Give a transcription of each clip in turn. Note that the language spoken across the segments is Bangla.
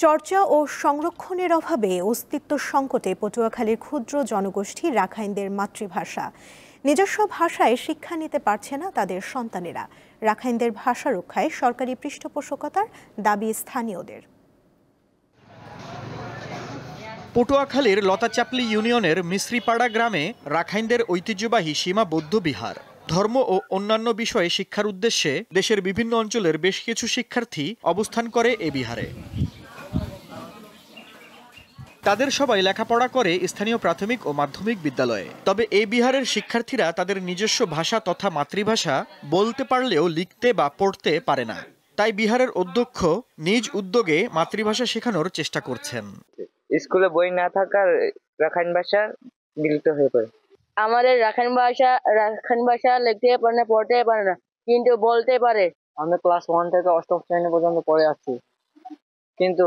চর্চা ও সংরক্ষণের অভাবে অস্তিত্ব সংকটে পটুয়াখালীর ক্ষুদ্র জনগোষ্ঠী রাখাইনদের মাতৃভাষা। নিজস্ব ভাষায় শিক্ষা নিতে পারছে না তাদের সন্তানেরা। রাখাইনদের ভাষা রক্ষায় সরকারি পৃষ্ঠপোষকতার দাবি স্থানীয়দের। পটুয়াখালীর লতাচাপলি ইউনিয়নের মিশ্রিপাড়া গ্রামে রাখাইনদের ঐতিহ্যবাহী সীমা বৌদ্ধ বিহার। ধর্ম ও অন্যান্য বিষয়ে শিক্ষার উদ্দেশ্যে দেশের বিভিন্ন অঞ্চলের বেশ কিছু শিক্ষার্থী অবস্থান করে এ বিহারে। তাদের সবাই লেখাপড়া করে স্থানীয় প্রাথমিক ও মাধ্যমিক বিদ্যালয়ে। তবে এই বিহারের শিক্ষার্থীরা তাদের নিজস্ব ভাষা তথা মাতৃভাষা বলতে পারলেও লিখতে বা পড়তে পারে না। তাই বিহারের অধ্যক্ষ নিজ উদ্যোগে মাতৃভাষা শেখানোর চেষ্টা করছেন। স্কুলে বই না থাকার রাখাইন ভাষা বিলুপ্ত হয়ে পড়ে। আমাদের রাখাইন ভাষা লিখতে পারে না, পড়তে পারে না, কিন্তু বলতে পারে। আমরা ক্লাস 1 থেকে 8ম শ্রেণী পর্যন্ত পড়ে আসছি, কিন্তু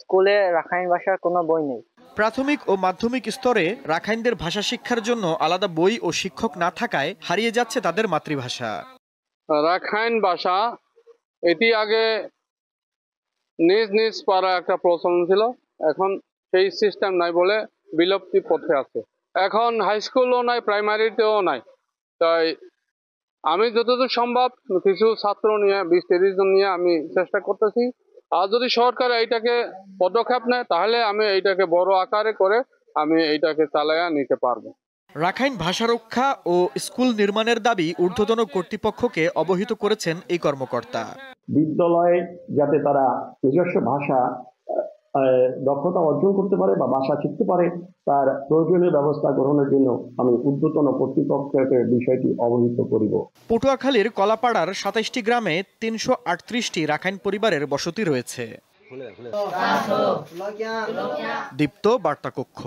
স্কুলে রাখাইন ভাষার কোনো বই নেই। প্রাথমিক ও মাধ্যমিক স্তরে রাখাইনদের ভাষা শিক্ষার জন্য আলাদা বই ও শিক্ষক না থাকায় হারিয়ে যাচ্ছে তাদের মাতৃভাষা। রাখাইন ভাষা এটি আগে নিজ নিজ পাড়া একটা প্রচলন ছিল, এখন সেই সিস্টেম নাই বলে বিলুপ্তি পথে আছে। এখন হাই স্কুলও নাই, প্রাইমারিতেও নাই। তাই আমি যতদূর সম্ভব কিছু ছাত্র নিয়ে 20-30 জন নিয়ে আমি চেষ্টা করতেছি। আর যদি সরকার এইটাকে পদক্ষেপ নেয় তাহলে আমি এইটাকে বড় আকারে করে আমি এইটাকে চালায়া নিতে পারবো। রাখাইন ভাষা রক্ষা ও স্কুল নির্মাণের দাবি ঊর্ধ্বতন কর্তৃপক্ষকে অবহিত করেছেন এই কর্মকর্তা। বিদ্যালয়ে যাতে তারা নিজস্ব ভাষা দক্ষতা অর্জন করতে পারে বা ভাষা শিখতে পারে, তার প্রয়োজনীয় ব্যবস্থা গ্রহণের জন্য আমি ঊর্ধ্বতন কর্তৃপক্ষকে বিষয়টি অবহিত করিব। পটুয়াখালীর কলাপাড়ার 27টি গ্রামে 338টি রাখাইন পরিবারের বসতি রয়েছে। দীপ্ত বার্তা কক্ষ।